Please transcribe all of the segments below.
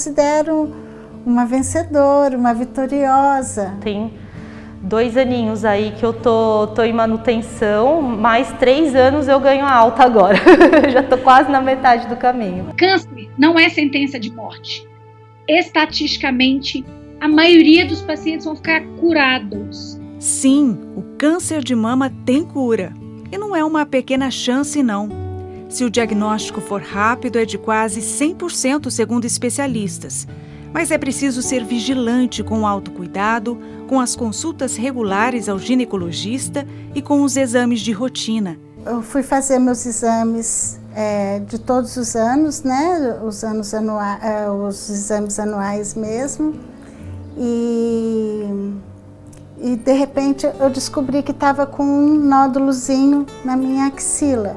considero uma vencedora, uma vitoriosa. Tem 2 aninhos aí que eu tô em manutenção, mais 3 anos eu ganho a alta agora. Já tô quase na metade do caminho. Câncer não é sentença de morte. Estatisticamente, a maioria dos pacientes vão ficar curados. Sim, o câncer de mama tem cura. E não é uma pequena chance, não. Se o diagnóstico for rápido, é de quase 100% segundo especialistas. Mas é preciso ser vigilante com o autocuidado, com as consultas regulares ao ginecologista e com os exames de rotina. Eu fui fazer meus exames de todos os anos, né? Os exames anuais mesmo. E de repente eu descobri que estava com um nódulozinho na minha axila.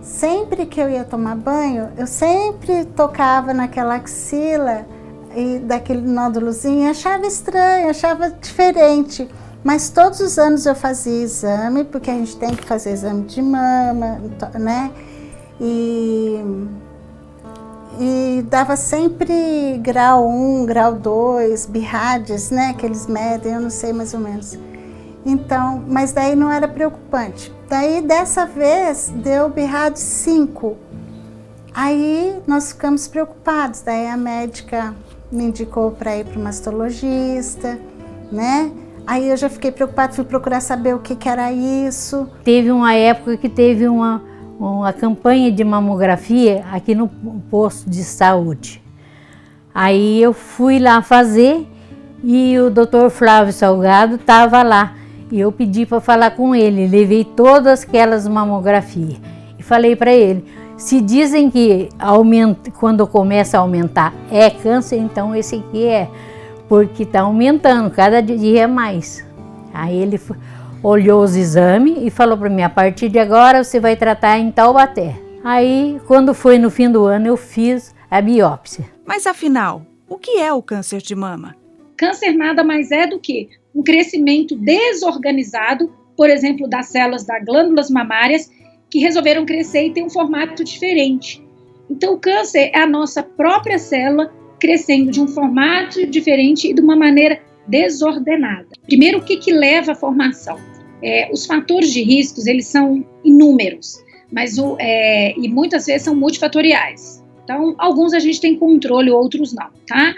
Sempre que eu ia tomar banho, eu sempre tocava naquela axila e daquele nódulozinho, achava estranho, achava diferente. Mas todos os anos eu fazia exame, porque a gente tem que fazer exame de mama, né? E dava sempre grau 1, grau 2, BIRADS, né? Que eles medem, eu não sei mais ou menos. Então, mas daí não era preocupante. Daí, dessa vez, deu BIRADS 5. Aí nós ficamos preocupados. Daí a médica me indicou para ir para o mastologista, né? Aí eu já fiquei preocupada, fui procurar saber o que era isso. Teve uma época que teve uma campanha de mamografia aqui no posto de saúde. Aí eu fui lá fazer e o Dr. Flávio Salgado estava lá. E eu pedi para falar com ele, levei todas aquelas mamografias e falei para ele, se dizem que quando começa a aumentar é câncer, então esse aqui é, porque está aumentando, cada dia mais. Aí ele olhou os exames e falou para mim, a partir de agora você vai tratar em Taubaté. Aí, quando foi no fim do ano, eu fiz a biópsia. Mas afinal, o que é o câncer de mama? Câncer nada mais é do que um crescimento desorganizado, por exemplo, das células das glândulas mamárias, que resolveram crescer e ter um formato diferente. Então, o câncer é a nossa própria célula crescendo de um formato diferente e de uma maneira desordenada. Primeiro, o que leva à formação? Os fatores de riscos, eles são inúmeros, mas e muitas vezes são multifatoriais. Então, alguns a gente tem controle, outros não, tá?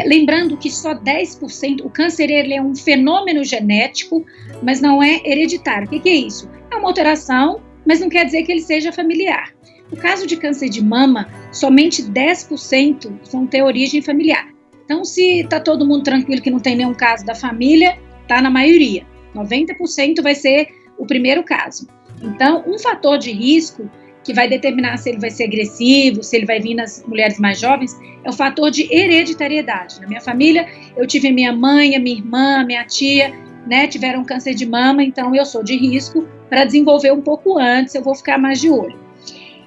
Lembrando que só 10%, o câncer ele é um fenômeno genético, mas não é hereditário. O que é isso? É uma alteração, mas não quer dizer que ele seja familiar. No caso de câncer de mama, somente 10% vão ter origem familiar. Então, se está todo mundo tranquilo que não tem nenhum caso da família, está na maioria. 90% vai ser o primeiro caso. Então, um fator de risco que vai determinar se ele vai ser agressivo, se ele vai vir nas mulheres mais jovens, é o fator de hereditariedade. Na minha família, eu tive minha mãe, a minha irmã, a minha tia, né, tiveram câncer de mama, então eu sou de risco para desenvolver um pouco antes, eu vou ficar mais de olho.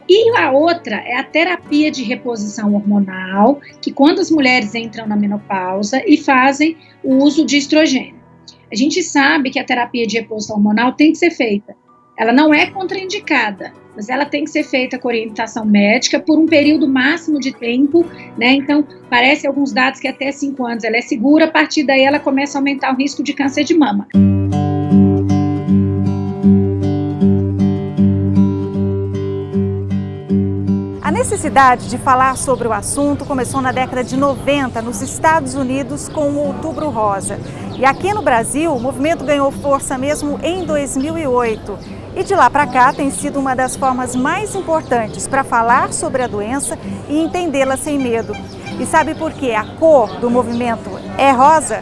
E a outra é a terapia de reposição hormonal, que quando as mulheres entram na menopausa e fazem o uso de estrogênio. A gente sabe que a terapia de reposição hormonal tem que ser feita. Ela não é contraindicada, mas ela tem que ser feita com orientação médica por um período máximo de tempo, né? Então, parece alguns dados que até 5 anos ela é segura, a partir daí ela começa a aumentar o risco de câncer de mama. A necessidade de falar sobre o assunto começou na década de 90 nos Estados Unidos com o Outubro Rosa. E aqui no Brasil, o movimento ganhou força mesmo em 2008. E de lá para cá tem sido uma das formas mais importantes para falar sobre a doença e entendê-la sem medo. E sabe por que a cor do movimento é rosa?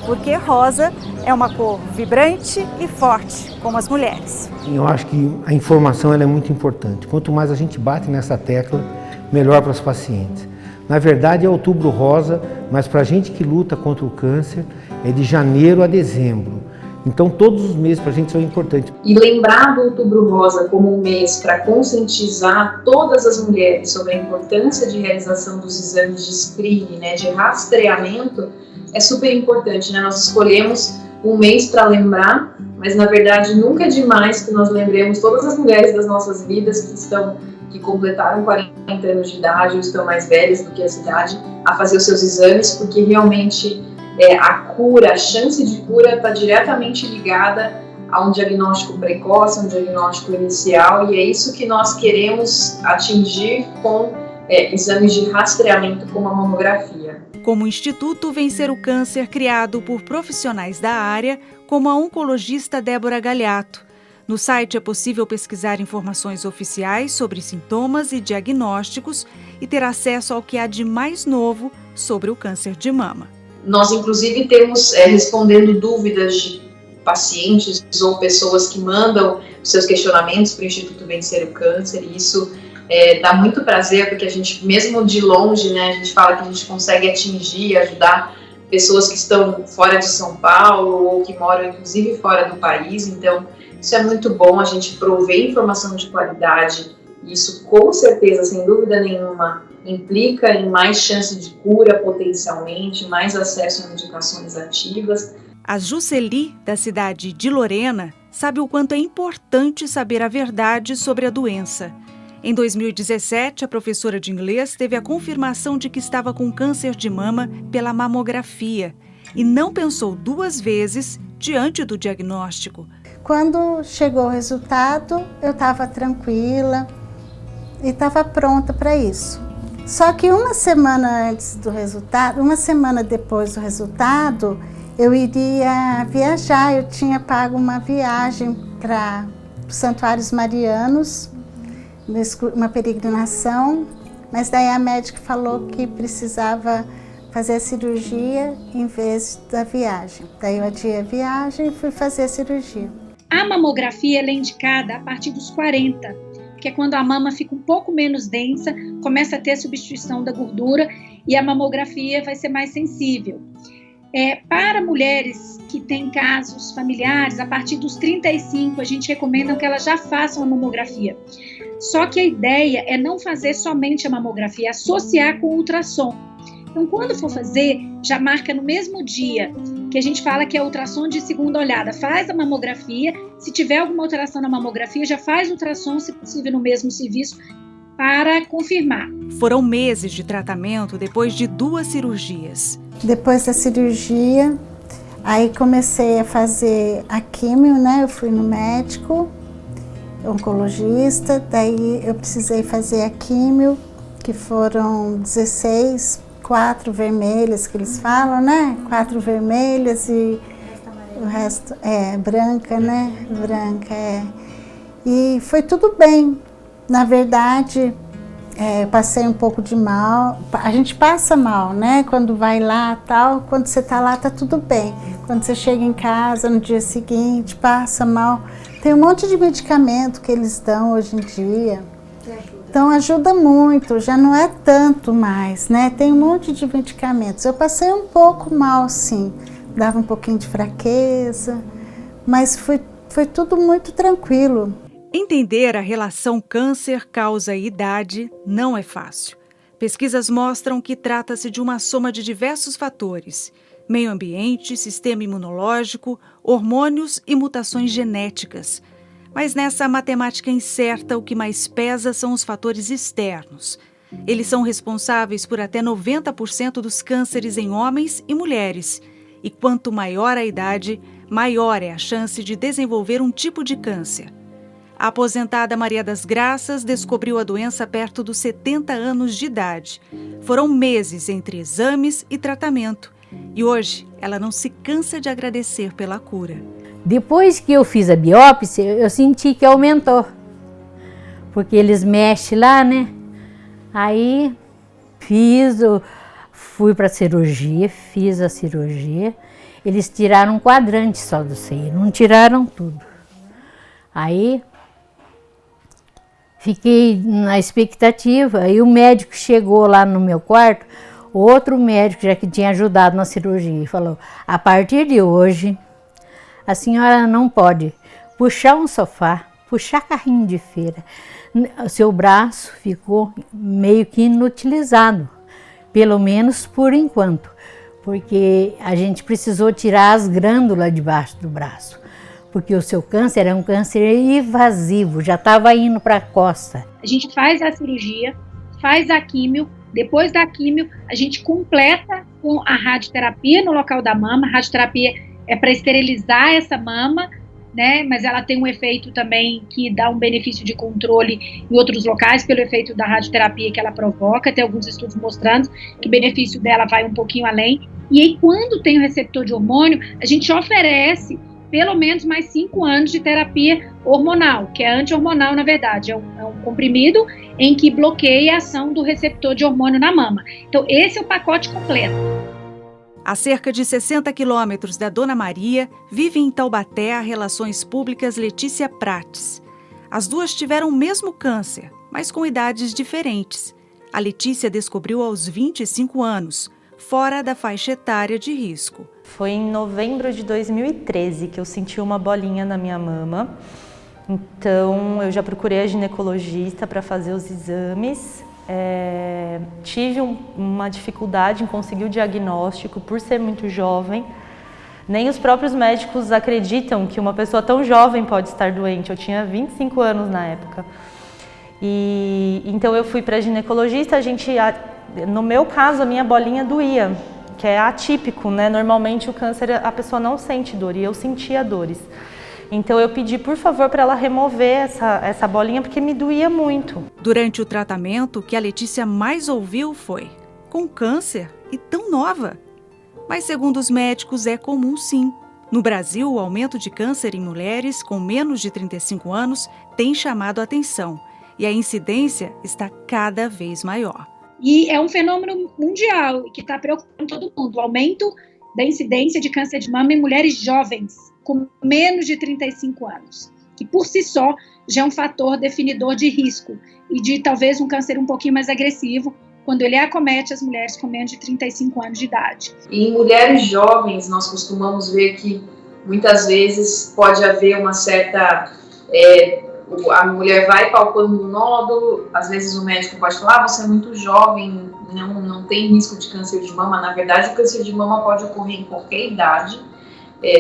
Porque rosa é uma cor vibrante e forte, como as mulheres. Eu acho que a informação ela é muito importante. Quanto mais a gente bate nessa tecla, melhor para os pacientes. Na verdade é Outubro Rosa, mas para a gente que luta contra o câncer é de janeiro a dezembro. Então todos os meses para a gente são importantes. E lembrar do Outubro Rosa como um mês para conscientizar todas as mulheres sobre a importância de realização dos exames de screening, né, de rastreamento, é super importante, né? Nós escolhemos um mês para lembrar, mas na verdade nunca é demais que nós lembremos todas as mulheres das nossas vidas que estão que completaram 40 anos de idade ou estão mais velhas do que essa idade a fazer os seus exames, porque realmente a cura, a chance de cura está diretamente ligada a um diagnóstico precoce, um diagnóstico inicial, e é isso que nós queremos atingir com exames de rastreamento como a mamografia. Como o Instituto Vencer o Câncer, criado por profissionais da área, como a oncologista Débora Galhato. No site é possível pesquisar informações oficiais sobre sintomas e diagnósticos e ter acesso ao que há de mais novo sobre o câncer de mama. Nós, inclusive, temos respondendo dúvidas de pacientes ou pessoas que mandam seus questionamentos para o Instituto Vencer o Câncer, e isso dá muito prazer, porque a gente, mesmo de longe, né, a gente fala que a gente consegue atingir, ajudar pessoas que estão fora de São Paulo ou que moram, inclusive, fora do país. Então, isso é muito bom, a gente prover informação de qualidade. Isso, com certeza, sem dúvida nenhuma, implica em mais chance de cura, potencialmente, mais acesso a medicações ativas. A Juceli, da cidade de Lorena, sabe o quanto é importante saber a verdade sobre a doença. Em 2017, a professora de inglês teve a confirmação de que estava com câncer de mama pela mamografia e não pensou duas vezes diante do diagnóstico. Quando chegou o resultado, eu estava tranquila e estava pronta para isso. Só que uma semana depois do resultado, eu iria viajar. Eu tinha pago uma viagem para os Santuários Marianos, uma peregrinação, mas daí a médica falou que precisava fazer a cirurgia em vez da viagem. Daí eu adiei a viagem e fui fazer a cirurgia. A mamografia ela é indicada a partir dos 40, que é quando a mama fica um pouco menos densa, começa a ter a substituição da gordura e a mamografia vai ser mais sensível. Para mulheres que têm casos familiares, a partir dos 35, a gente recomenda que elas já façam a mamografia. Só que a ideia é não fazer somente a mamografia, associar com o ultrassom. Então, quando for fazer, já marca no mesmo dia, que a gente fala que é ultrassom de segunda olhada. Faz a mamografia, se tiver alguma alteração na mamografia, já faz ultrassom, se possível, no mesmo serviço, para confirmar. Foram meses de tratamento depois de 2 cirurgias. Depois da cirurgia, aí comecei a fazer a químio, né? Eu fui no médico, oncologista, daí eu precisei fazer a químio, que foram 16, 4 vermelhas que eles falam, né? 4 vermelhas e o resto branca, né? Branca, E foi tudo bem. Na verdade, passei um pouco de mal. A gente passa mal, né? Quando vai lá, tal. Quando você tá lá, tá tudo bem. Quando você chega em casa no dia seguinte, passa mal. Tem um monte de medicamento que eles dão hoje em dia. Então ajuda muito, já não é tanto mais, né? Tem um monte de medicamentos. Eu passei um pouco mal, sim. Dava um pouquinho de fraqueza, mas foi tudo muito tranquilo. Entender a relação câncer, causa e idade não é fácil. Pesquisas mostram que trata-se de uma soma de diversos fatores: meio ambiente, sistema imunológico, hormônios e mutações genéticas. Mas nessa matemática incerta, o que mais pesa são os fatores externos. Eles são responsáveis por até 90% dos cânceres em homens e mulheres. E quanto maior a idade, maior é a chance de desenvolver um tipo de câncer. A aposentada Maria das Graças descobriu a doença perto dos 70 anos de idade. Foram meses entre exames e tratamento. E hoje, ela não se cansa de agradecer pela cura. Depois que eu fiz a biópsia, eu senti que aumentou. Porque eles mexem lá, né? Aí fui para a cirurgia, fiz a cirurgia. Eles tiraram um quadrante só do seio, não tiraram tudo. Aí fiquei na expectativa. Aí o médico chegou lá no meu quarto, outro médico já que tinha ajudado na cirurgia, e falou: a partir de hoje, a senhora não pode puxar um sofá, puxar carrinho de feira. O seu braço ficou meio que inutilizado, pelo menos por enquanto, porque a gente precisou tirar as glândulas debaixo do braço. porque o seu câncer é um câncer invasivo, já estava indo para a costa. A gente faz a cirurgia, faz a químio, depois da químio a gente completa com a radioterapia no local da mama. A radioterapia é para esterilizar essa mama, né? Mas ela tem um efeito também que dá um benefício de controle em outros locais pelo efeito da radioterapia que ela provoca. Tem alguns estudos mostrando que o benefício dela vai um pouquinho além. E aí, quando tem o receptor de hormônio, a gente oferece pelo menos mais 5 anos de terapia hormonal, que é anti-hormonal, na verdade. É um comprimido em que bloqueia a ação do receptor de hormônio na mama. Então, esse é o pacote completo. A cerca de 60 quilômetros da Dona Maria, vive em Taubaté a Relações Públicas Letícia Prates. As duas tiveram o mesmo câncer, mas com idades diferentes. A Letícia descobriu aos 25 anos, fora da faixa etária de risco. Foi em novembro de 2013 que eu senti uma bolinha na minha mama. Então, eu já procurei a ginecologista para fazer os exames. Tive uma dificuldade em conseguir o diagnóstico por ser muito jovem. Nem os próprios médicos acreditam que uma pessoa tão jovem pode estar doente. Eu tinha 25 anos na época. Então eu fui para a ginecologista. No meu caso, a minha bolinha doía, que é atípico, né? Normalmente o câncer a pessoa não sente dor e eu sentia dores. Então eu pedi, por favor, para ela remover essa bolinha, porque me doía muito. Durante o tratamento, o que a Letícia mais ouviu foi: com câncer e tão nova. Mas segundo os médicos, é comum sim. No Brasil, o aumento de câncer em mulheres com menos de 35 anos tem chamado a atenção e a incidência está cada vez maior. E é um fenômeno mundial que está preocupando todo mundo. O aumento da incidência de câncer de mama em mulheres jovens, com menos de 35 anos, que por si só já é um fator definidor de risco e de talvez um câncer um pouquinho mais agressivo quando ele acomete as mulheres com menos de 35 anos de idade. E em mulheres jovens, nós costumamos ver que muitas vezes pode haver uma certa... a mulher vai palpando um nódulo, às vezes o médico pode falar: você é muito jovem, não tem risco de câncer de mama. Na verdade, o câncer de mama pode ocorrer em qualquer idade.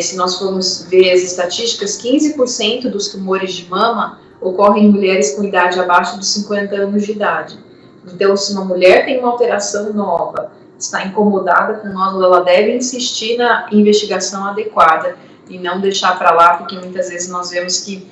Se nós formos ver as estatísticas, 15% dos tumores de mama ocorrem em mulheres com idade abaixo dos 50 anos de idade. Então, se uma mulher tem uma alteração nova, está incomodada com o nódulo, ela deve insistir na investigação adequada e não deixar para lá, porque muitas vezes nós vemos que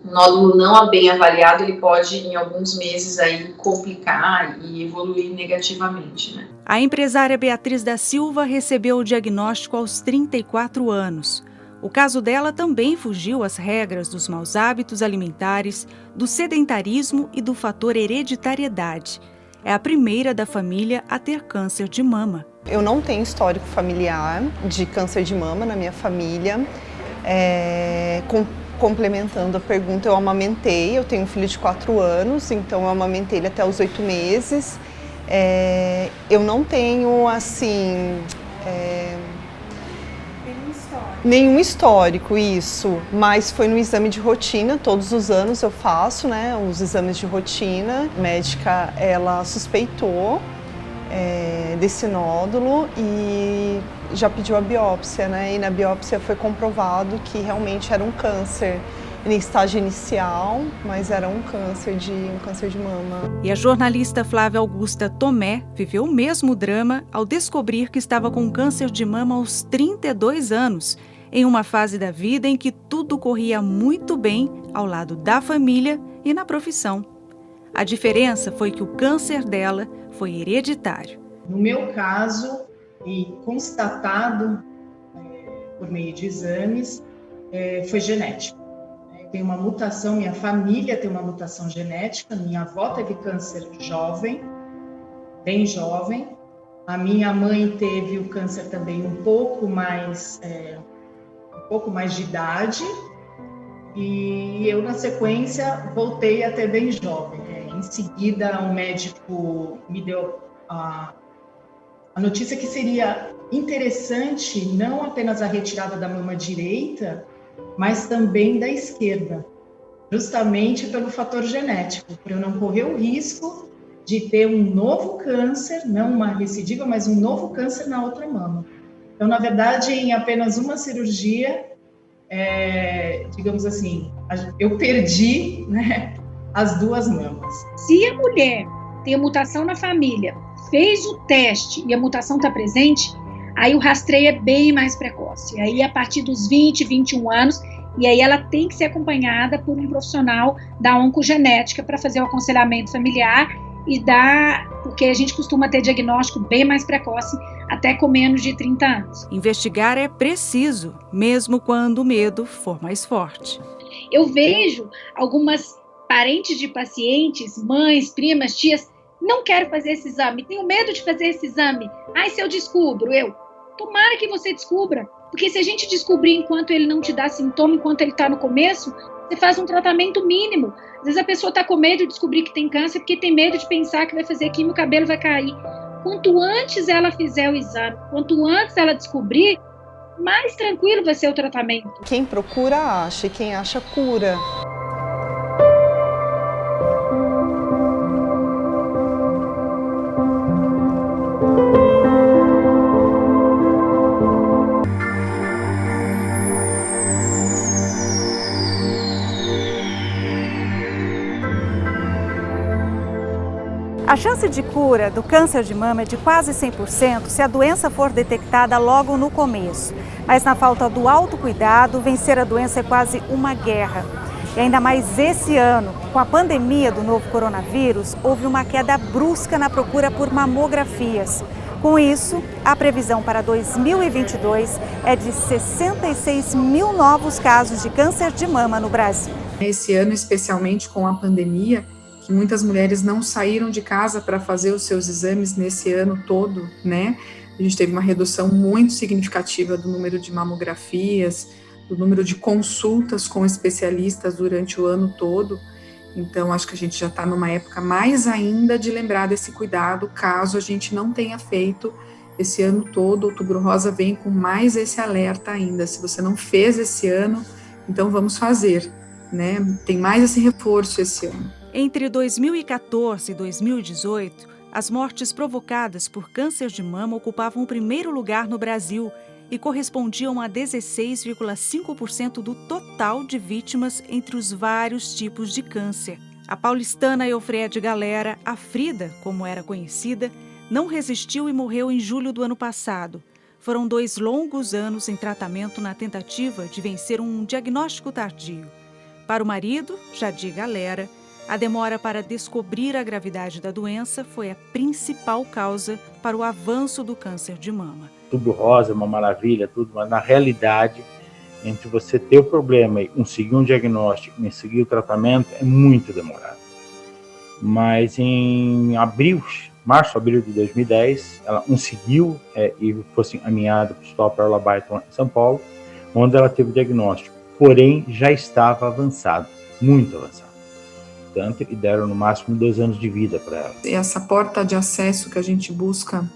o nódulo não bem avaliado, ele pode, em alguns meses, aí, complicar e evoluir negativamente, né? A empresária Beatriz da Silva recebeu o diagnóstico aos 34 anos. O caso dela também fugiu às regras dos maus hábitos alimentares, do sedentarismo e do fator hereditariedade. É a primeira da família a ter câncer de mama. Eu não tenho histórico familiar de câncer de mama na minha família. Complementando a pergunta, eu amamentei, eu tenho um filho de 4 anos, então eu amamentei ele até os 8 meses. Eu não tenho, assim, nenhum histórico, isso, mas foi no exame de rotina, todos os anos eu faço, né, os exames de rotina. A médica, ela suspeitou desse nódulo e já pediu a biópsia, né? E na biópsia foi comprovado que realmente era um câncer em estágio inicial, mas era um câncer de mama. E a jornalista Flávia Augusta Tomé viveu o mesmo drama ao descobrir que estava com câncer de mama aos 32 anos, em uma fase da vida em que tudo corria muito bem ao lado da família e na profissão. A diferença foi que o câncer dela foi hereditário. No meu caso, e constatado por meio de exames, foi genético. Tem uma mutação, minha família tem uma mutação genética, minha avó teve câncer jovem, bem jovem, a minha mãe teve o câncer também um pouco mais de idade, e eu, na sequência, voltei até bem jovem. Em seguida, o médico me deu a notícia que seria interessante não apenas a retirada da mama direita, mas também da esquerda, justamente pelo fator genético, para eu não correr o risco de ter um novo câncer, não uma recidiva, mas um novo câncer na outra mama. Então, na verdade, em apenas uma cirurgia, digamos assim, eu perdi, né, as duas mamas. Se a mulher tem a mutação na família, fez o teste e a mutação está presente, aí o rastreio é bem mais precoce. Aí a partir dos 20, 21 anos, e aí ela tem que ser acompanhada por um profissional da oncogenética para fazer o aconselhamento familiar e porque a gente costuma ter diagnóstico bem mais precoce, até com menos de 30 anos. Investigar é preciso, mesmo quando o medo for mais forte. Eu vejo algumas parentes de pacientes, mães, primas, tias, não quero fazer esse exame, tenho medo de fazer esse exame. Ai, se eu descubro, tomara que você descubra, porque se a gente descobrir enquanto ele não te dá sintoma, enquanto ele está no começo, você faz um tratamento mínimo. Às vezes a pessoa está com medo de descobrir que tem câncer porque tem medo de pensar que vai fazer quimio, o cabelo vai cair. Quanto antes ela fizer o exame, quanto antes ela descobrir, mais tranquilo vai ser o tratamento. Quem procura acha e quem acha cura. A chance de cura do câncer de mama é de quase 100% se a doença for detectada logo no começo. Mas na falta do autocuidado, vencer a doença é quase uma guerra. E ainda mais esse ano, com a pandemia do novo coronavírus, houve uma queda brusca na procura por mamografias. Com isso, a previsão para 2022 é de 66 mil novos casos de câncer de mama no Brasil. Esse ano, especialmente com a pandemia, que muitas mulheres não saíram de casa para fazer os seus exames nesse ano todo, né? A gente teve uma redução muito significativa do número de mamografias, do número de consultas com especialistas durante o ano todo. Então, acho que a gente já está numa época mais ainda de lembrar desse cuidado, caso a gente não tenha feito esse ano todo. Outubro Rosa vem com mais esse alerta ainda. Se você não fez esse ano, então vamos fazer, né? Tem mais esse reforço esse ano. Entre 2014 e 2018, as mortes provocadas por câncer de mama ocupavam o primeiro lugar no Brasil e correspondiam a 16,5% do total de vítimas entre os vários tipos de câncer. A paulistana Eufrédia Galera, a Frida, como era conhecida, não resistiu e morreu em julho do ano passado. Foram 2 longos anos em tratamento na tentativa de vencer um diagnóstico tardio. Para o marido, Jadir Galera, a demora para descobrir a gravidade da doença foi a principal causa para o avanço do câncer de mama. Outubro Rosa é uma maravilha, tudo, mas na realidade, entre você ter o problema e conseguir um diagnóstico e seguir o tratamento, é muito demorado. Mas em março, abril de 2010, ela conseguiu e fosse encaminhada para o Hospital Pérola Barton em São Paulo, onde ela teve o diagnóstico, porém já estava avançado, muito avançado. E deram no máximo 2 anos de vida para ela. Essa porta de acesso que a gente busca,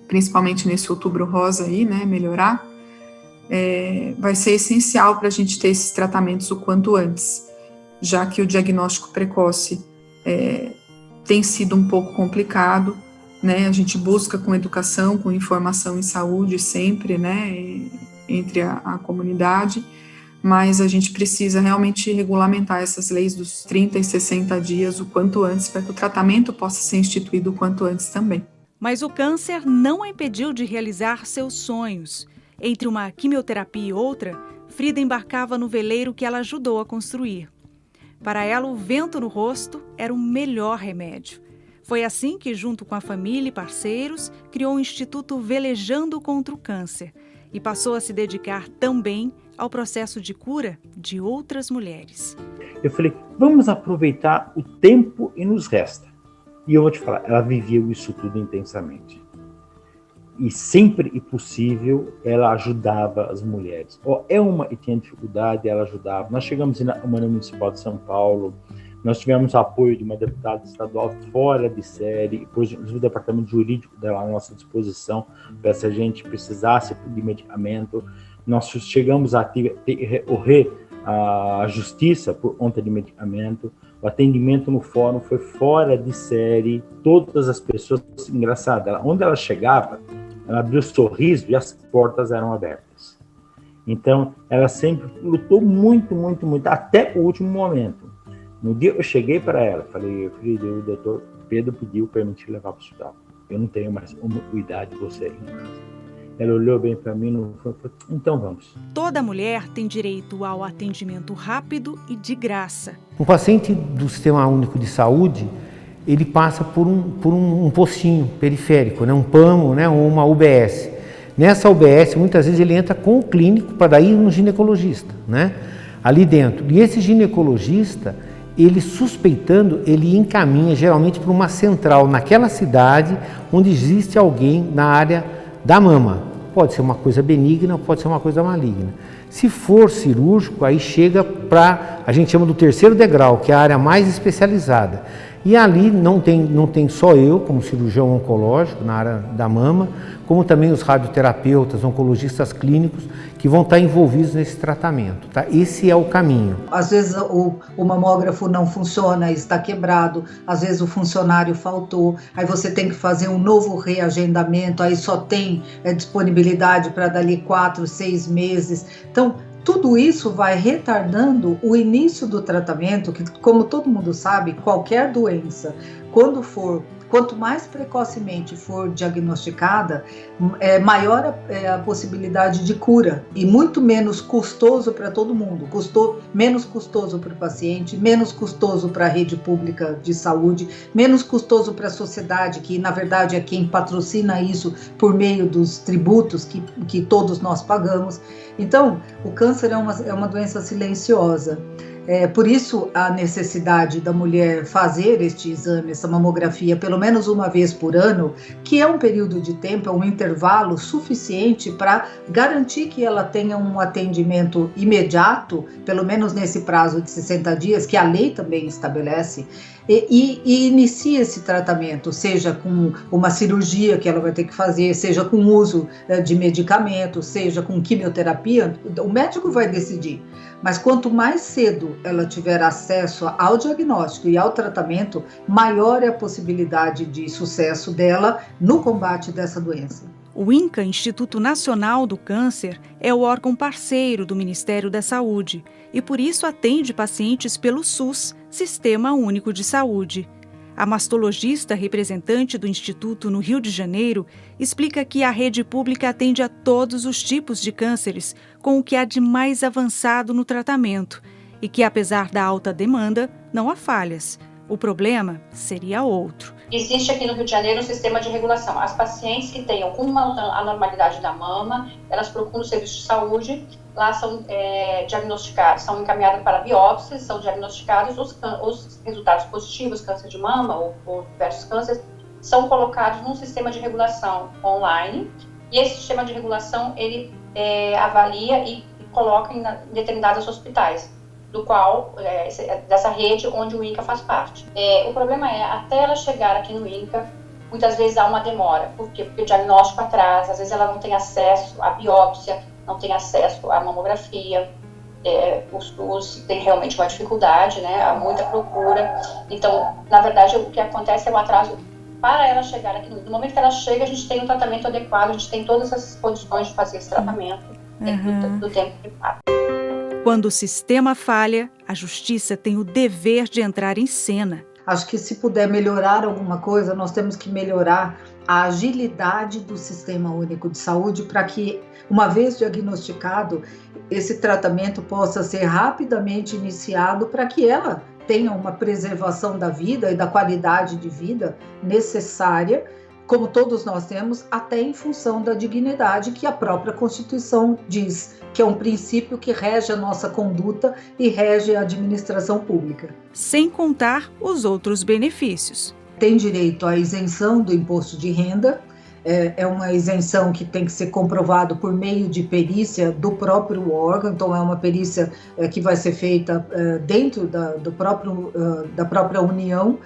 principalmente nesse Outubro Rosa aí, né, melhorar, vai ser essencial para a gente ter esses tratamentos o quanto antes, já que o diagnóstico precoce tem sido um pouco complicado, né, a gente busca com educação, com informação em saúde sempre, né, entre a comunidade, mas a gente precisa realmente regulamentar essas leis dos 30 e 60 dias o quanto antes, para que o tratamento possa ser instituído o quanto antes também. Mas o câncer não a impediu de realizar seus sonhos. Entre uma quimioterapia e outra, Frida embarcava no veleiro que ela ajudou a construir. Para ela, o vento no rosto era o melhor remédio. Foi assim que, junto com a família e parceiros, criou o Instituto Velejando contra o Câncer e passou a se dedicar também ao processo de cura de outras mulheres. Eu falei, vamos aproveitar o tempo que nos resta. E eu vou te falar, ela viveu isso tudo intensamente. E sempre que possível, ela ajudava as mulheres. É uma que tinha dificuldade, ela ajudava. Nós chegamos na Câmara Municipal de São Paulo, nós tivemos apoio de uma deputada estadual fora de série, depois o departamento jurídico dela à nossa disposição, para se a gente precisasse de medicamento. Nós chegamos a recorrer à justiça por conta de medicamento. O atendimento no fórum foi fora de série. Todas as pessoas, engraçado, onde ela chegava, ela abriu o sorriso e as portas eram abertas. Então, ela sempre lutou muito, até o último momento. No dia eu cheguei para ela, falei, filho, o doutor Pedro pediu para me te levar para o hospital. Eu não tenho mais como cuidar de você em casa. Ela olhou bem para mim e falou, então vamos. Toda mulher tem direito ao atendimento rápido e de graça. Um paciente do Sistema Único de Saúde, ele passa por um postinho periférico, né? Um PAMO, né? Ou uma UBS. Nessa UBS, muitas vezes ele entra com o clínico para daí ir no ginecologista, né? Ali dentro. E esse ginecologista, ele suspeitando, ele encaminha geralmente para uma central naquela cidade onde existe alguém na área da mama. Pode ser uma coisa benigna, pode ser uma coisa maligna. Se for cirúrgico, aí chega para, a gente chama do terceiro degrau, que é a área mais especializada. E ali não tem só eu, como cirurgião oncológico na área da mama, como também os radioterapeutas, oncologistas clínicos, que vão estar envolvidos nesse tratamento. Tá? Esse é o caminho. Às vezes o mamógrafo não funciona, está quebrado, às vezes o funcionário faltou, aí você tem que fazer um novo reagendamento, aí só tem disponibilidade para dali 4, 6 meses. Então, tudo isso vai retardando o início do tratamento, que, como todo mundo sabe, qualquer doença, quanto mais precocemente for diagnosticada, maior a possibilidade de cura e muito menos custoso para todo mundo, menos custoso para o paciente, menos custoso para a rede pública de saúde, menos custoso para a sociedade, que na verdade é quem patrocina isso por meio dos tributos que todos nós pagamos. Então, o câncer é uma doença silenciosa. Por isso, a necessidade da mulher fazer este exame, essa mamografia, pelo menos uma vez por ano, que é um período de tempo, é um intervalo suficiente para garantir que ela tenha um atendimento imediato, pelo menos nesse prazo de 60 dias, que a lei também estabelece, e inicia esse tratamento, seja com uma cirurgia que ela vai ter que fazer, seja com uso de medicamento, seja com quimioterapia, o médico vai decidir. Mas quanto mais cedo ela tiver acesso ao diagnóstico e ao tratamento, maior é a possibilidade de sucesso dela no combate dessa doença. O INCA, Instituto Nacional do Câncer, é o órgão parceiro do Ministério da Saúde e por isso atende pacientes pelo SUS, Sistema Único de Saúde. A mastologista representante do Instituto no Rio de Janeiro explica que a rede pública atende a todos os tipos de cânceres, com o que há de mais avançado no tratamento, e que, apesar da alta demanda, não há falhas. O problema seria outro. Existe aqui no Rio de Janeiro um sistema de regulação. As pacientes que tenham alguma anormalidade da mama, elas procuram o serviço de saúde, lá são diagnosticados, são encaminhadas para biópsias, são diagnosticados os resultados positivos, câncer de mama ou diversos cânceres, são colocados num sistema de regulação online, e esse sistema de regulação, ele avalia e coloca em determinados hospitais, do qual, dessa rede onde o INCA faz parte. O problema é, até ela chegar aqui no INCA, muitas vezes há uma demora. Por quê? Porque o diagnóstico atrasa, às vezes ela não tem acesso à biópsia, não tem acesso à mamografia, o SUS tem realmente uma dificuldade, né? Há muita procura. Então, na verdade, o que acontece é o atraso para ela chegar aqui. No momento que ela chega, a gente tem um tratamento adequado, a gente tem todas as condições de fazer esse tratamento do tempo privado. Quando o sistema falha, a justiça tem o dever de entrar em cena. Acho que se puder melhorar alguma coisa, nós temos que melhorar a agilidade do Sistema Único de Saúde para que, uma vez diagnosticado, esse tratamento possa ser rapidamente iniciado para que ela tenha uma preservação da vida e da qualidade de vida necessária, como todos nós temos, até em função da dignidade que a própria Constituição diz, que é um princípio que rege a nossa conduta e rege a administração pública. Sem contar os outros benefícios. Tem direito à isenção do imposto de renda, é uma isenção que tem que ser comprovado por meio de perícia do próprio órgão, então é uma perícia que vai ser feita dentro da própria União,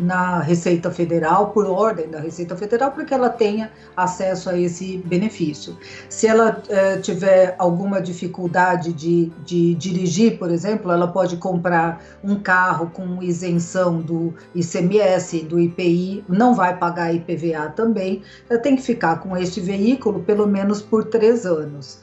na Receita Federal, por ordem da Receita Federal, para que ela tenha acesso a esse benefício. Se ela tiver alguma dificuldade de dirigir, por exemplo, ela pode comprar um carro com isenção do ICMS, do IPI, não vai pagar IPVA também, tem que ficar com este veículo pelo menos por 3 anos.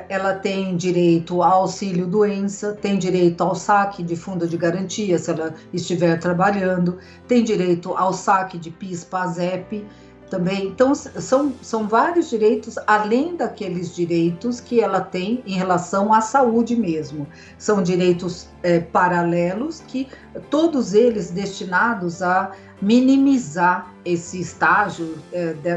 ela tem direito ao auxílio-doença, tem direito ao saque de fundo de garantia, se ela estiver trabalhando, tem direito ao saque de PIS, PASEP também. Então, são vários direitos, além daqueles direitos que ela tem em relação à saúde mesmo. São direitos paralelos, que todos eles destinados a minimizar esse estágio,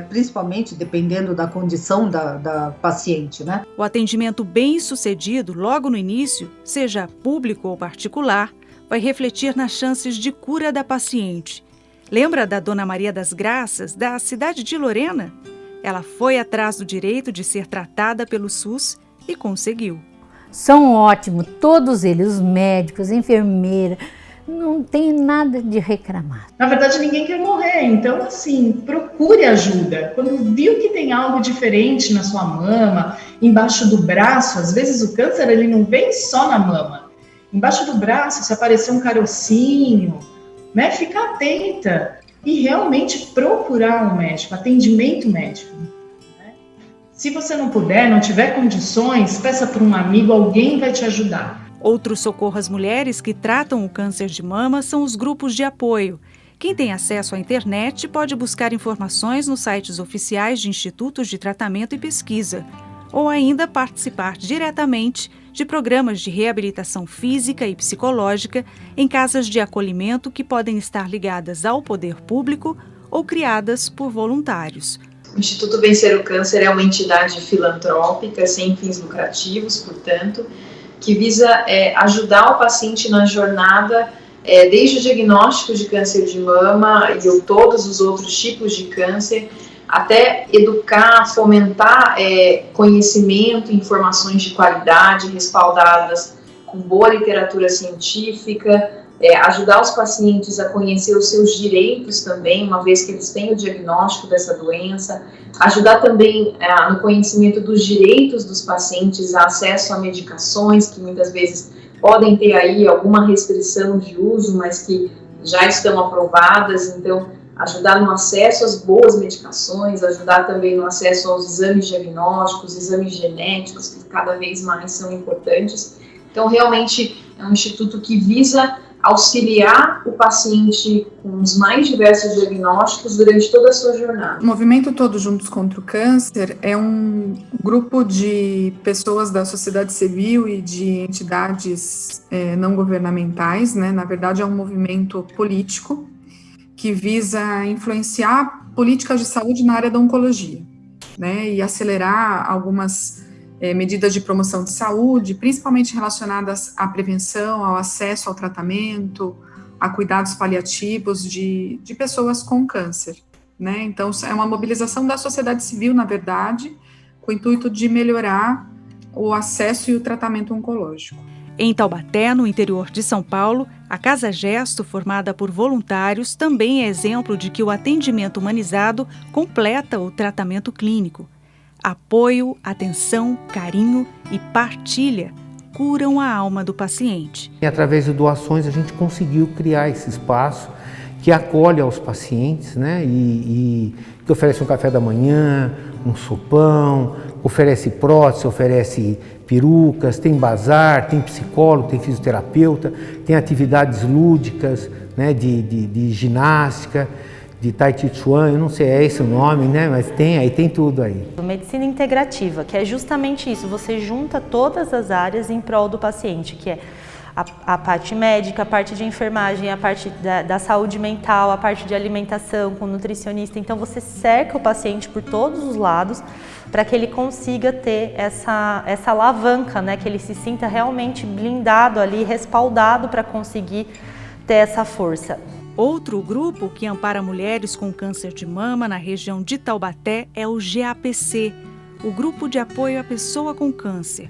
principalmente dependendo da condição da paciente, né? O atendimento bem-sucedido logo no início, seja público ou particular, vai refletir nas chances de cura da paciente. Lembra da Dona Maria das Graças, da cidade de Lorena? Ela foi atrás do direito de ser tratada pelo SUS e conseguiu. São ótimos, todos eles, os médicos, enfermeiras, não tem nada de reclamar. Na verdade, ninguém quer morrer, então, assim, procure ajuda. Quando viu que tem algo diferente na sua mama, embaixo do braço, às vezes o câncer ele não vem só na mama. Embaixo do braço, se aparecer um carocinho, né, fica atenta e realmente procurar um médico, atendimento médico. Né? Se você não puder, não tiver condições, peça para um amigo, alguém vai te ajudar. Outro socorro às mulheres que tratam o câncer de mama são os grupos de apoio. Quem tem acesso à internet pode buscar informações nos sites oficiais de institutos de tratamento e pesquisa, ou ainda participar diretamente de programas de reabilitação física e psicológica em casas de acolhimento que podem estar ligadas ao poder público ou criadas por voluntários. O Instituto Vencer o Câncer é uma entidade filantrópica, sem fins lucrativos, portanto, que visa ajudar o paciente na jornada, desde o diagnóstico de câncer de mama e todos os outros tipos de câncer, até educar, fomentar conhecimento, informações de qualidade, respaldadas com boa literatura científica, ajudar os pacientes a conhecer os seus direitos também, uma vez que eles têm o diagnóstico dessa doença, ajudar também no conhecimento dos direitos dos pacientes, a acesso a medicações que muitas vezes podem ter aí alguma restrição de uso, mas que já estão aprovadas, então ajudar no acesso às boas medicações, ajudar também no acesso aos exames diagnósticos, exames genéticos, que cada vez mais são importantes. Então, realmente, é um instituto que visa auxiliar o paciente com os mais diversos diagnósticos durante toda a sua jornada. O movimento Todos Juntos contra o Câncer é um grupo de pessoas da sociedade civil e de entidades não governamentais, né? Na verdade, é um movimento político que visa influenciar políticas de saúde na área da oncologia, né? E acelerar algumas medidas de promoção de saúde, principalmente relacionadas à prevenção, ao acesso ao tratamento, a cuidados paliativos de pessoas com câncer, né? Então, é uma mobilização da sociedade civil, na verdade, com o intuito de melhorar o acesso e o tratamento oncológico. Em Taubaté, no interior de São Paulo, a Casa Gesto, formada por voluntários, também é exemplo de que o atendimento humanizado completa o tratamento clínico. Apoio, atenção, carinho e partilha curam a alma do paciente. E através de doações a gente conseguiu criar esse espaço que acolhe aos pacientes, né? E que oferece um café da manhã, um sopão, oferece prótese, oferece perucas, tem bazar, tem psicólogo, tem fisioterapeuta, tem atividades lúdicas, né? de ginástica, de Tai Chi Chuan, eu não sei, é esse o nome, né? Mas tem tudo aí. Medicina integrativa, que é justamente isso, você junta todas as áreas em prol do paciente, que é a parte médica, a parte de enfermagem, a parte da saúde mental, a parte de alimentação com nutricionista. Então você cerca o paciente por todos os lados para que ele consiga ter essa alavanca, né? Que ele se sinta realmente blindado ali, respaldado para conseguir ter essa força. Outro grupo que ampara mulheres com câncer de mama na região de Taubaté é o GAPC, o Grupo de Apoio à Pessoa com Câncer.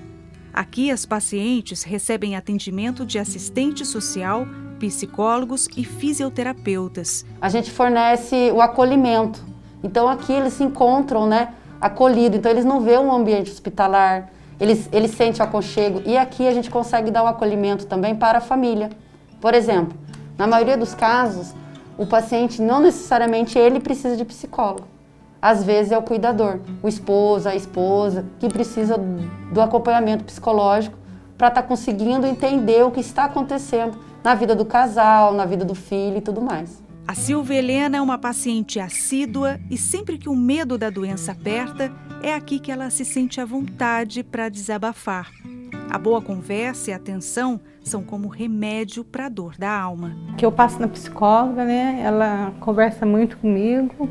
Aqui as pacientes recebem atendimento de assistente social, psicólogos e fisioterapeutas. A gente fornece o acolhimento, então aqui eles se encontram, né, acolhidos, então eles não vêem um ambiente hospitalar, eles sentem o aconchego e aqui a gente consegue dar o acolhimento também para a família. Por exemplo, na maioria dos casos, o paciente não necessariamente ele precisa de psicólogo. às vezes é o cuidador, o esposo, a esposa, que precisa do acompanhamento psicológico para estar conseguindo entender o que está acontecendo na vida do casal, na vida do filho e tudo mais. A Silvia Helena é uma paciente assídua e sempre que o medo da doença aperta, é aqui que ela se sente à vontade para desabafar. A boa conversa e a atenção são como remédio para a dor da alma. Que eu passo na psicóloga, né? Ela conversa muito comigo,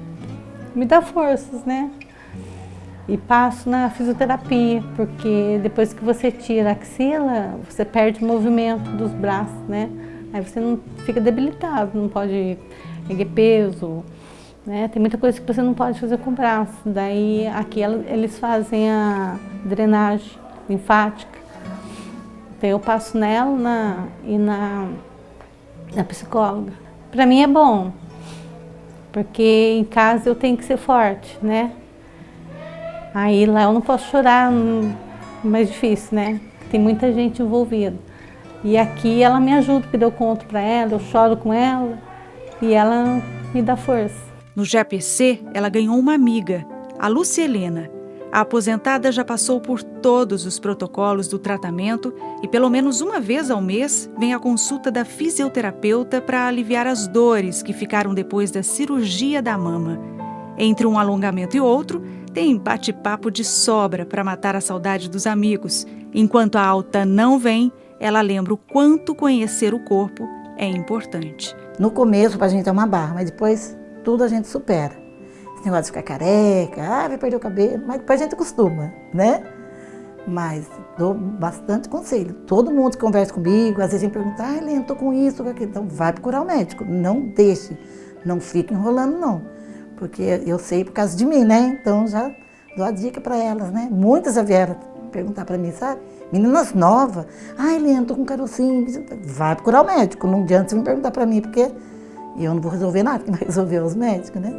me dá forças, né? E passo na fisioterapia, porque depois que você tira a axila, você perde o movimento dos braços, né? Aí você não fica debilitado, não pode erguer peso, né? Tem muita coisa que você não pode fazer com o braço. Daí aqui eles fazem a drenagem linfática. Então eu passo nela e na psicóloga. Para mim é bom, porque em casa eu tenho que ser forte, né? Aí lá eu não posso chorar, mais difícil, né? Tem muita gente envolvida. E aqui ela me ajuda, porque eu conto para ela, eu choro com ela e ela me dá força. No GAPC, ela ganhou uma amiga, a Lúcia Helena. A aposentada já passou por todos os protocolos do tratamento e pelo menos uma vez ao mês vem a consulta da fisioterapeuta para aliviar as dores que ficaram depois da cirurgia da mama. Entre um alongamento e outro, tem bate-papo de sobra para matar a saudade dos amigos. Enquanto a alta não vem, ela lembra o quanto conhecer o corpo é importante. No começo, para a gente é uma barra, mas depois tudo a gente supera. Esse negócio de ficar careca, vai perder o cabelo, mas depois a gente acostuma, né? Mas dou bastante conselho. Todo mundo que conversa comigo, às vezes me pergunta, Helena, tô com isso, com aquilo. Então vai procurar o médico, não deixe, não fique enrolando não. Porque eu sei por causa de mim, né? Então já dou a dica para elas, né? Muitas já vieram perguntar para mim, sabe? Meninas novas, Helena, tô com carocinho. Vai procurar o médico, não adianta você me perguntar para mim, porque eu não vou resolver nada, quem vai resolver é os médicos, né?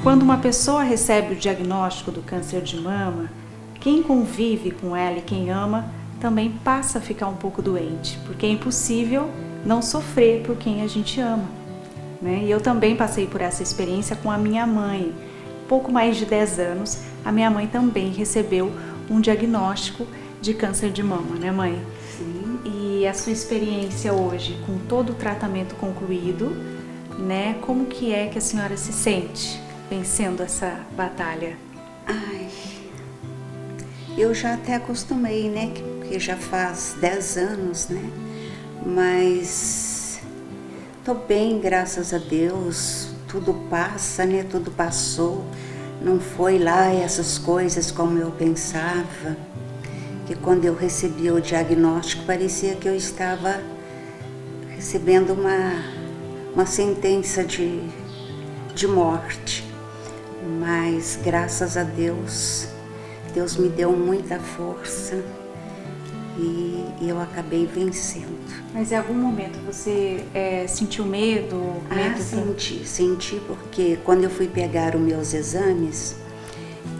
Quando uma pessoa recebe o diagnóstico do câncer de mama, quem convive com ela e quem ama também passa a ficar um pouco doente, porque é impossível não sofrer por quem a gente ama, né? E eu também passei por essa experiência com a minha mãe. Pouco mais de 10 anos, a minha mãe também recebeu um diagnóstico de câncer de mama, né, mãe? Sim. E a sua experiência hoje, com todo o tratamento concluído, né? Como que é que a senhora se sente vencendo essa batalha? Ai, eu já até acostumei, né? Porque já faz 10 anos, né? Mas tô bem, graças a Deus. Tudo passa, né? Tudo passou. Não foi lá essas coisas como eu pensava. Que quando eu recebi o diagnóstico, parecia que eu estava recebendo uma sentença de morte. Mas graças a Deus, Deus me deu muita força e eu acabei vencendo. Mas em algum momento você sentiu medo? Senti porque quando eu fui pegar os meus exames,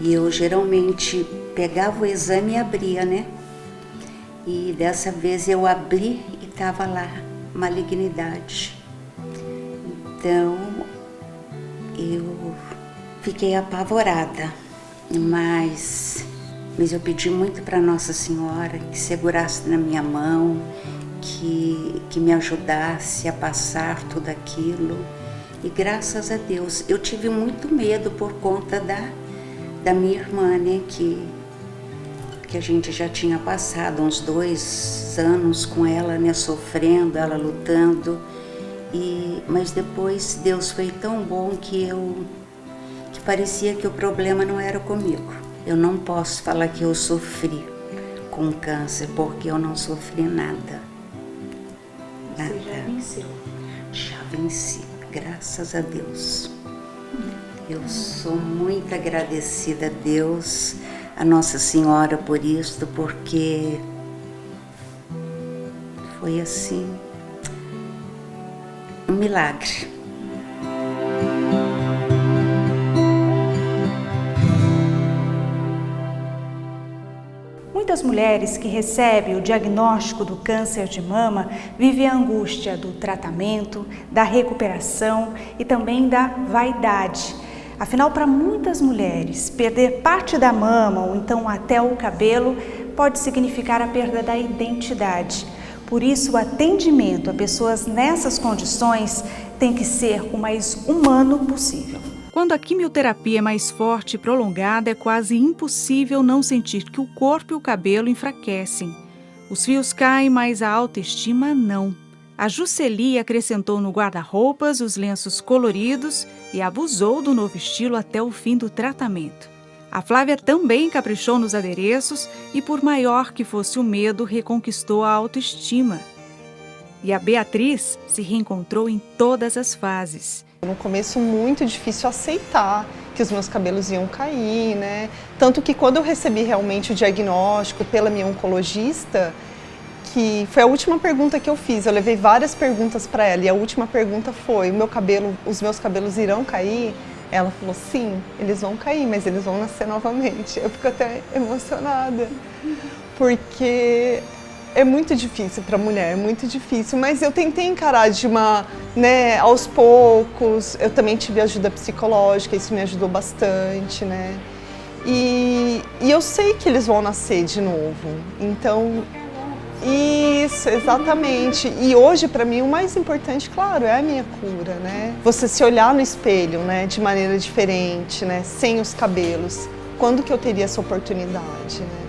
e eu geralmente pegava o exame e abria, né? E dessa vez eu abri e estava lá, malignidade. Então, eu fiquei apavorada, mas eu pedi muito para Nossa Senhora que segurasse na minha mão, que me ajudasse a passar tudo aquilo. E graças a Deus, eu tive muito medo por conta da minha irmã, né, que a gente já tinha passado uns 2 anos com ela, né, sofrendo, ela lutando. Mas depois Deus foi tão bom que parecia que o problema não era comigo. Eu não posso falar que eu sofri com câncer, porque eu não sofri nada. Nada. Você já venceu? Já venci, graças a Deus. Eu sou muito agradecida a Deus, a Nossa Senhora por isto, porque foi assim. um milagre. Muitas mulheres que recebem o diagnóstico do câncer de mama vivem a angústia do tratamento, da recuperação e também da vaidade. Afinal, para muitas mulheres, perder parte da mama ou então até o cabelo pode significar a perda da identidade. Por isso, o atendimento a pessoas nessas condições tem que ser o mais humano possível. Quando a quimioterapia é mais forte e prolongada, é quase impossível não sentir que o corpo e o cabelo enfraquecem. Os fios caem, mas a autoestima não. A Jusceli acrescentou no guarda-roupas os lenços coloridos e abusou do novo estilo até o fim do tratamento. A Flávia também caprichou nos adereços e, por maior que fosse o medo, reconquistou a autoestima. E a Beatriz se reencontrou em todas as fases. No começo, muito difícil aceitar que os meus cabelos iam cair, né? Tanto que quando eu recebi realmente o diagnóstico pela minha oncologista, que foi a última pergunta que eu fiz, eu levei várias perguntas para ela e a última pergunta foi: os meus cabelos irão cair? Ela falou: sim, eles vão cair, mas eles vão nascer novamente. Eu fico até emocionada, porque é muito difícil para a mulher, é muito difícil, mas eu tentei encarar aos poucos. Eu também tive ajuda psicológica, isso me ajudou bastante, né? E eu sei que eles vão nascer de novo, então, isso, exatamente. E hoje, para mim, o mais importante, claro, é a minha cura, né? Você se olhar no espelho, né, de maneira diferente, né, sem os cabelos. Quando que eu teria essa oportunidade, né?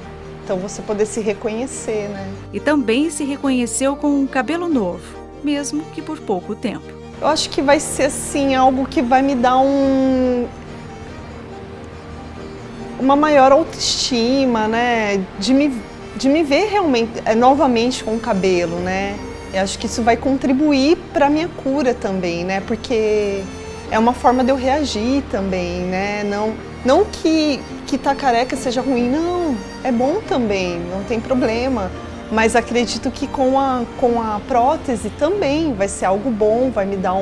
Então você poder se reconhecer, né? E também se reconheceu com um cabelo novo, mesmo que por pouco tempo. Eu acho que vai ser assim, algo que vai me dar uma maior autoestima, né? De me ver realmente novamente com o cabelo, né? Eu acho que isso vai contribuir para a minha cura também, né? Porque é uma forma de eu reagir também, né? Não que tá careca seja ruim, não, é bom também, não tem problema. Mas acredito que com a prótese também vai ser algo bom, vai me dar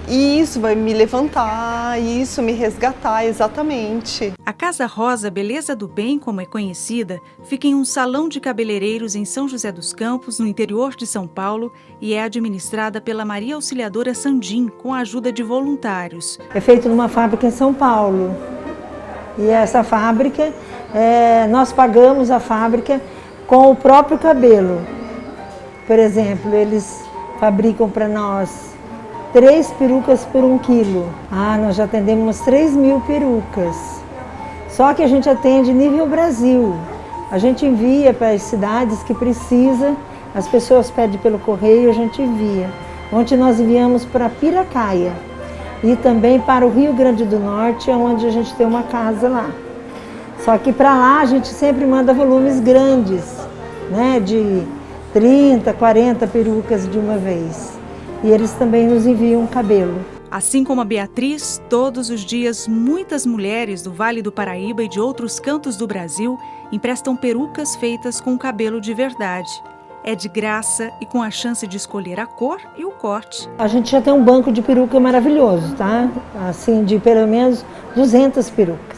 isso, vai me levantar, isso, me resgatar, exatamente. A Casa Rosa Beleza do Bem, como é conhecida, fica em um salão de cabeleireiros em São José dos Campos, no interior de São Paulo, e é administrada pela Maria Auxiliadora Sandim, com a ajuda de voluntários. É feito numa fábrica em São Paulo. E essa fábrica, nós pagamos a fábrica com o próprio cabelo. Por exemplo, eles fabricam para nós 3 perucas por 1 quilo. Nós já atendemos umas 3.000 perucas. Só que a gente atende nível Brasil. A gente envia para as cidades que precisa, as pessoas pedem pelo correio, a gente envia. Ontem nós enviamos para Piracaia e também para o Rio Grande do Norte, onde a gente tem uma casa lá. Só que para lá a gente sempre manda volumes grandes, né, de 30, 40 perucas de uma vez. E eles também nos enviam cabelo. Assim como a Beatriz, todos os dias muitas mulheres do Vale do Paraíba e de outros cantos do Brasil emprestam perucas feitas com cabelo de verdade. É de graça e com a chance de escolher a cor e o corte. A gente já tem um banco de peruca maravilhoso, tá? Assim, de pelo menos 200 perucas.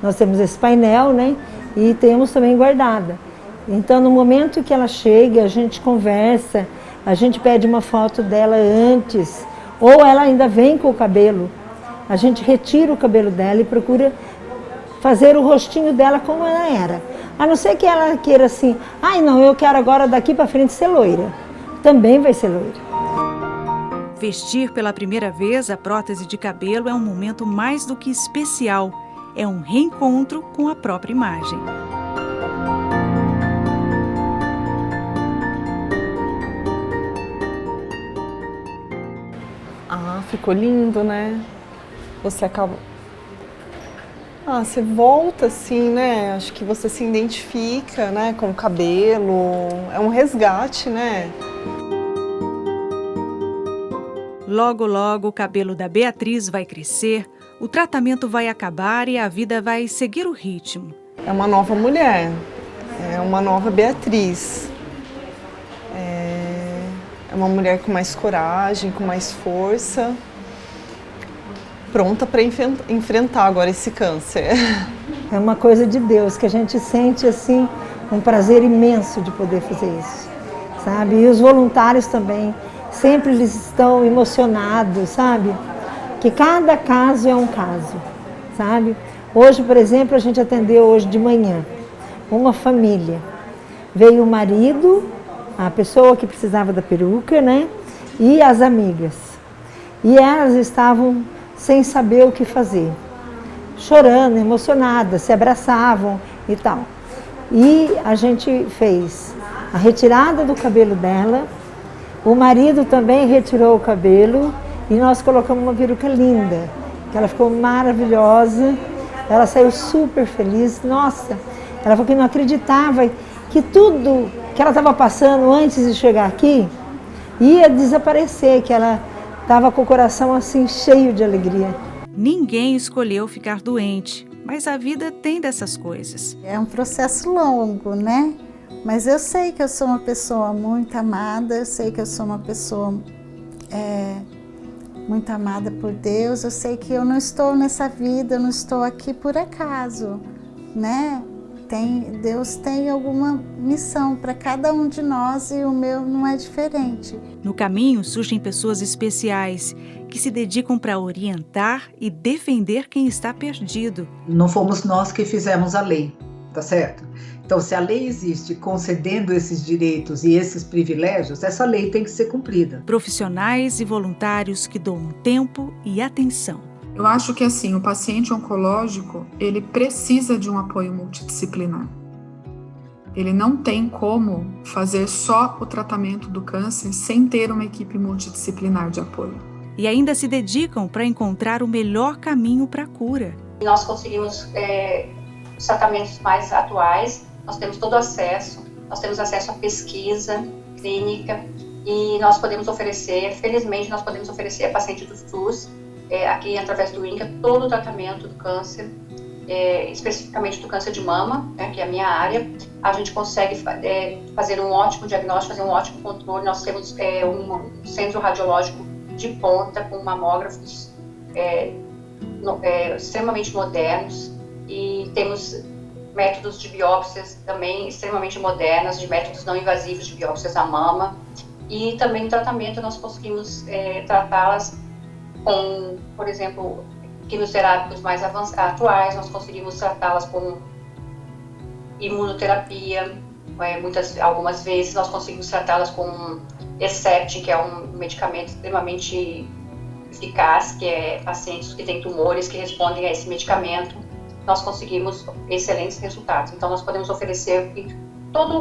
Nós temos esse painel, né? E temos também guardada. Então, no momento que ela chega, a gente conversa, a gente pede uma foto dela antes, ou ela ainda vem com o cabelo. A gente retira o cabelo dela e procura fazer o rostinho dela como ela era. A não ser que ela queira assim, não, eu quero agora daqui para frente ser loira. Também vai ser loira. Vestir pela primeira vez a prótese de cabelo é um momento mais do que especial. É um reencontro com a própria imagem. Ficou lindo, né? Você acaba... você volta assim, né? Acho que você se identifica, né, com o cabelo. É um resgate, né? Logo, logo, o cabelo da Beatriz vai crescer, o tratamento vai acabar e a vida vai seguir o ritmo. É uma nova mulher, é uma nova Beatriz. É uma mulher com mais coragem, com mais força, pronta para enfrentar agora esse câncer. É uma coisa de Deus, que a gente sente assim um prazer imenso de poder fazer isso, sabe? E os voluntários também, sempre eles estão emocionados, sabe? Que cada caso é um caso, sabe? Hoje, por exemplo, a gente atendeu hoje de manhã uma família. Veio o marido, a pessoa que precisava da peruca, né? E as amigas. E elas estavam sem saber o que fazer, chorando, emocionadas, se abraçavam e tal. E a gente fez a retirada do cabelo dela, o marido também retirou o cabelo e nós colocamos uma peruca linda, que ela ficou maravilhosa, ela saiu super feliz. Nossa, ela falou que não acreditava que tudo que ela estava passando antes de chegar aqui ia desaparecer, que ela estava com o coração assim cheio de alegria. Ninguém escolheu ficar doente, mas a vida tem dessas coisas. É um processo longo, né? Mas eu sei que eu sou uma pessoa muito amada, eu sei que eu sou uma pessoa muito amada por Deus, eu sei que eu não estou nessa vida, eu não estou aqui por acaso, né? Deus tem alguma missão para cada um de nós e o meu não é diferente. No caminho surgem pessoas especiais que se dedicam para orientar e defender quem está perdido. Não fomos nós que fizemos a lei, tá certo? Então, se a lei existe concedendo esses direitos e esses privilégios, essa lei tem que ser cumprida. Profissionais e voluntários que doam tempo e atenção. Eu acho que assim, o paciente oncológico, ele precisa de um apoio multidisciplinar. Ele não tem como fazer só o tratamento do câncer sem ter uma equipe multidisciplinar de apoio. E ainda se dedicam para encontrar o melhor caminho para a cura. Nós conseguimos os tratamentos mais atuais, nós temos todo acesso, nós temos acesso à pesquisa clínica e nós podemos oferecer, felizmente nós podemos oferecer a paciente do SUS, aqui através do INCA, todo o tratamento do câncer, especificamente do câncer de mama, né, que é a minha área. A gente consegue fazer um ótimo diagnóstico, fazer um ótimo controle. Nós temos um centro radiológico de ponta, com mamógrafos extremamente modernos, e temos métodos de biópsias também extremamente modernas, de métodos não invasivos de biópsias à mama. E também no tratamento nós conseguimos tratá-las com, por exemplo, quimioterápicos mais atuais, nós conseguimos tratá-las com imunoterapia, algumas vezes nós conseguimos tratá-las com Herceptin, que é um medicamento extremamente eficaz, que é pacientes que têm tumores que respondem a esse medicamento, nós conseguimos excelentes resultados. Então nós podemos oferecer todo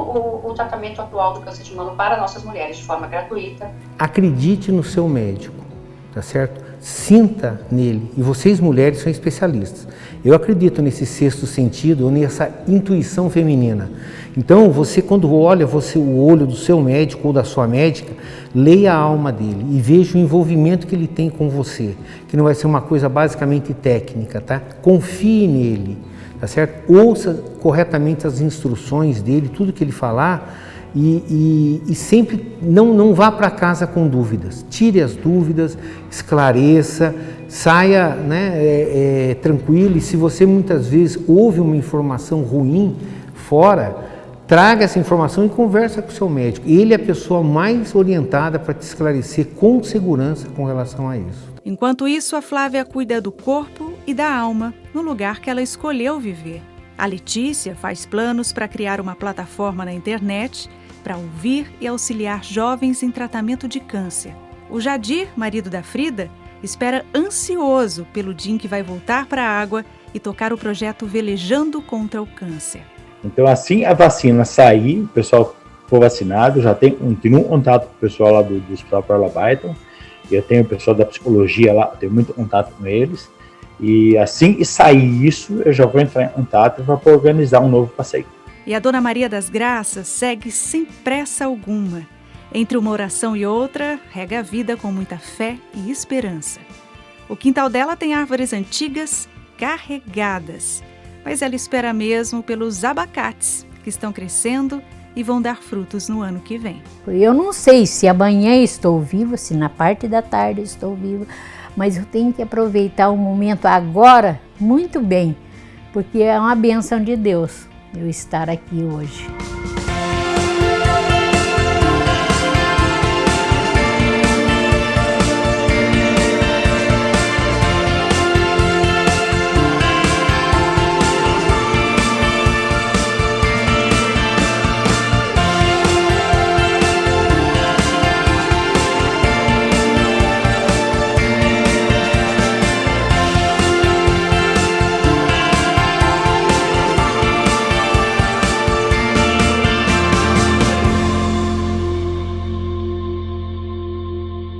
o tratamento atual do câncer de mama para nossas mulheres de forma gratuita. Acredite no seu médico, tá certo? Sinta nele, e vocês mulheres são especialistas. Eu acredito nesse sexto sentido, ou nessa intuição feminina. Então, você quando olha o olho do seu médico ou da sua médica, leia a alma dele e veja o envolvimento que ele tem com você, que não vai ser uma coisa basicamente técnica, tá? Confie nele, tá certo? Ouça corretamente as instruções dele, tudo que ele falar. E sempre não vá para casa com dúvidas, tire as dúvidas, esclareça, saia tranquilo. E se você muitas vezes ouve uma informação ruim fora, traga essa informação e conversa com o seu médico. Ele é a pessoa mais orientada para te esclarecer com segurança com relação a isso. Enquanto isso, a Flávia cuida do corpo e da alma no lugar que ela escolheu viver. A Letícia faz planos para criar uma plataforma na internet para ouvir e auxiliar jovens em tratamento de câncer. O Jadir, marido da Frida, espera ansioso pelo dia em que vai voltar para a água e tocar o projeto Velejando contra o Câncer. Então, assim a vacina sair, o pessoal for vacinado, já tenho um contato com o pessoal lá do Hospital Perla Byton, eu tenho o pessoal da psicologia lá, eu tenho muito contato com eles, e assim que sair isso, eu já vou entrar em contato para organizar um novo passeio. E a Dona Maria das Graças segue sem pressa alguma. Entre uma oração e outra, rega a vida com muita fé e esperança. O quintal dela tem árvores antigas carregadas, mas ela espera mesmo pelos abacates que estão crescendo e vão dar frutos no ano que vem. Eu não sei se amanhã estou viva, se na parte da tarde estou viva, mas eu tenho que aproveitar o momento agora muito bem, porque é uma bênção de Deus eu estar aqui hoje.